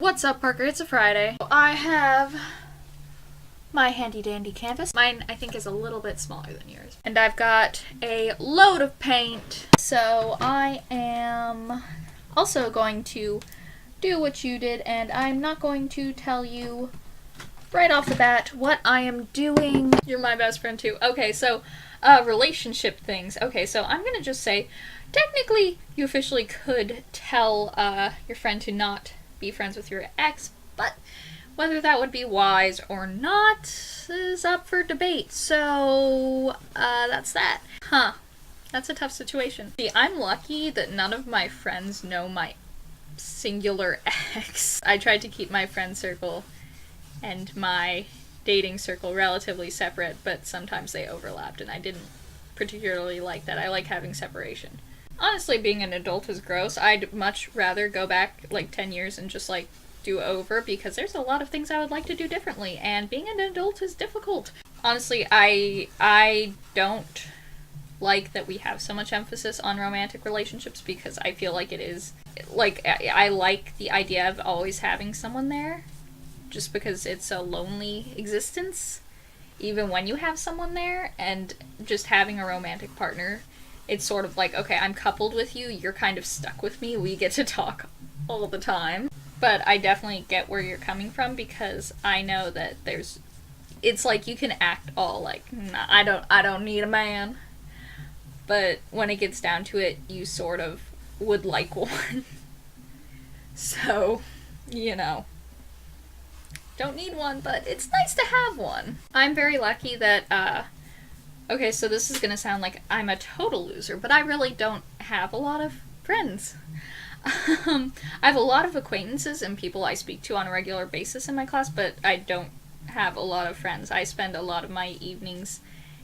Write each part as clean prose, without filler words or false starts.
What's up, Parker? It's a Friday. I have my handy dandy canvas. Mine, I think, is a little bit smaller than yours. And I've got a load of paint. So I am also going to do what you did, and I'm not going to tell you right off the bat what I am doing. You're my best friend too. Okay, so relationship things. Okay, so I'm gonna just say, technically, you officially could tell your friend to not be friends with your ex, but whether that would be wise or not is up for debate. So that's that. That's a tough situation. See, I'm lucky that none of my friends know my singular ex. I tried to keep my friend circle and my dating circle relatively separate, but sometimes they overlapped, and I didn't particularly like that. I like having separation. Honestly, being an adult is gross. I'd much rather go back like 10 years and just like do over, because there's a lot of things I would like to do differently, and being an adult is difficult. Honestly, I don't like that we have so much emphasis on romantic relationships, because I feel like it is, like, I like the idea of always having someone there, just because it's a lonely existence, even when you have someone there, and just having a romantic partner, it's sort of like, okay, I'm coupled with you, you're kind of stuck with me, we get to talk all the time. But I definitely get where you're coming from, because I know that it's like you can act all like, nah, I don't need a man. But when it gets down to it, you sort of would like one. So, you know. Don't need one, but it's nice to have one. I'm very lucky that, okay, so this is gonna sound like I'm a total loser, but I really don't have a lot of friends. I have a lot of acquaintances and people I speak to on a regular basis in my class, but I don't have a lot of friends. I spend a lot of my evenings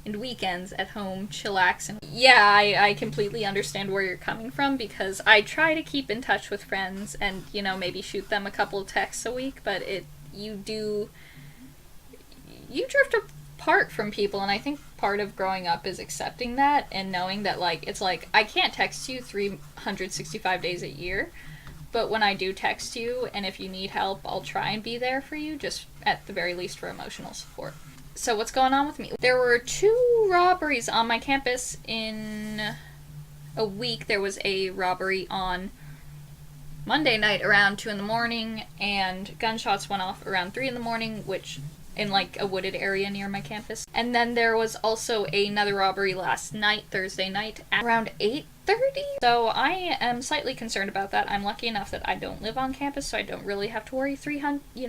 and weekends at home chillaxing. Yeah, I completely understand where you're coming from, because I try to keep in touch with friends and, you know, maybe shoot them a couple of texts a week, but you drift apart from people, and I think part of growing up is accepting that and knowing that, like, it's like, I can't text you 365 days a year, but when I do text you, and if you need help, I'll try and be there for you, just at the very least for emotional support. So what's going on with me? There were 2 robberies on my campus in a week. There was a robbery on Monday night around 2 in the morning, and gunshots went off around 3 in the morning, which in like a wooded area near my campus. And then there was also another robbery last night, Thursday night, at around 8:30. So I am slightly concerned about that. I'm lucky enough that I don't live on campus, so I don't really have to worry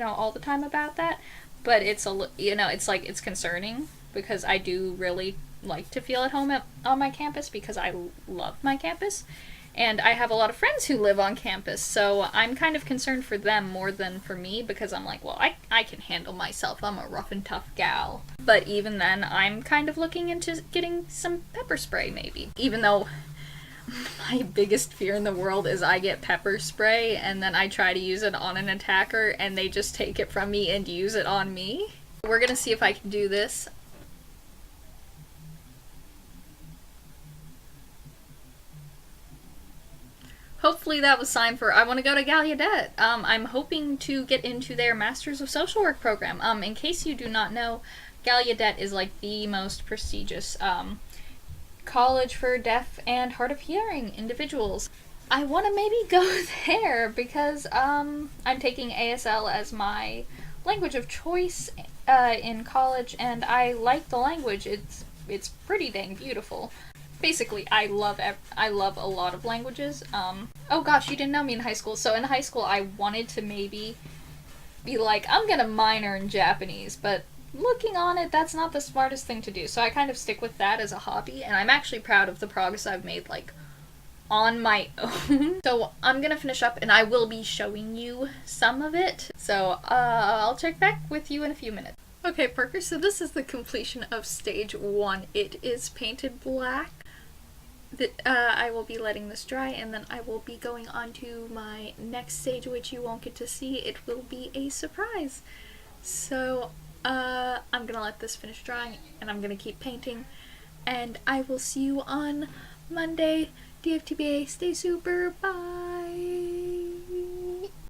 all the time about that. But it's it's concerning, because I do really like to feel at home on my campus, because I love my campus. And I have a lot of friends who live on campus, so I'm kind of concerned for them more than for me, because I'm like, well, I can handle myself. I'm a rough and tough gal. But even then, I'm kind of looking into getting some pepper spray, maybe. Even though my biggest fear in the world is I get pepper spray, and then I try to use it on an attacker, and they just take it from me and use it on me. We're gonna see if I can do this. Hopefully that was sign for I want to go to Gallaudet. I'm hoping to get into their Masters of Social Work program. In case you do not know, Gallaudet is like the most prestigious college for deaf and hard of hearing individuals. I want to maybe go there, because I'm taking ASL as my language of choice in college, and I like the language. It's pretty dang beautiful. Basically, I love a lot of languages. Oh gosh, you didn't know me in high school. So in high school, I wanted to maybe be like, I'm gonna minor in Japanese, but looking on it, that's not the smartest thing to do. So I kind of stick with that as a hobby, and I'm actually proud of the progress I've made, like, on my own. So I'm gonna finish up, and I will be showing you some of it. So I'll check back with you in a few minutes. Okay, Parker, so this is the completion of stage 1. It is painted black. I will be letting this dry, and then I will be going on to my next stage, which you won't get to see. It will be a surprise. So I'm gonna let this finish drying, and I'm gonna keep painting, and I will see you on Monday. DFTBA, stay super, bye!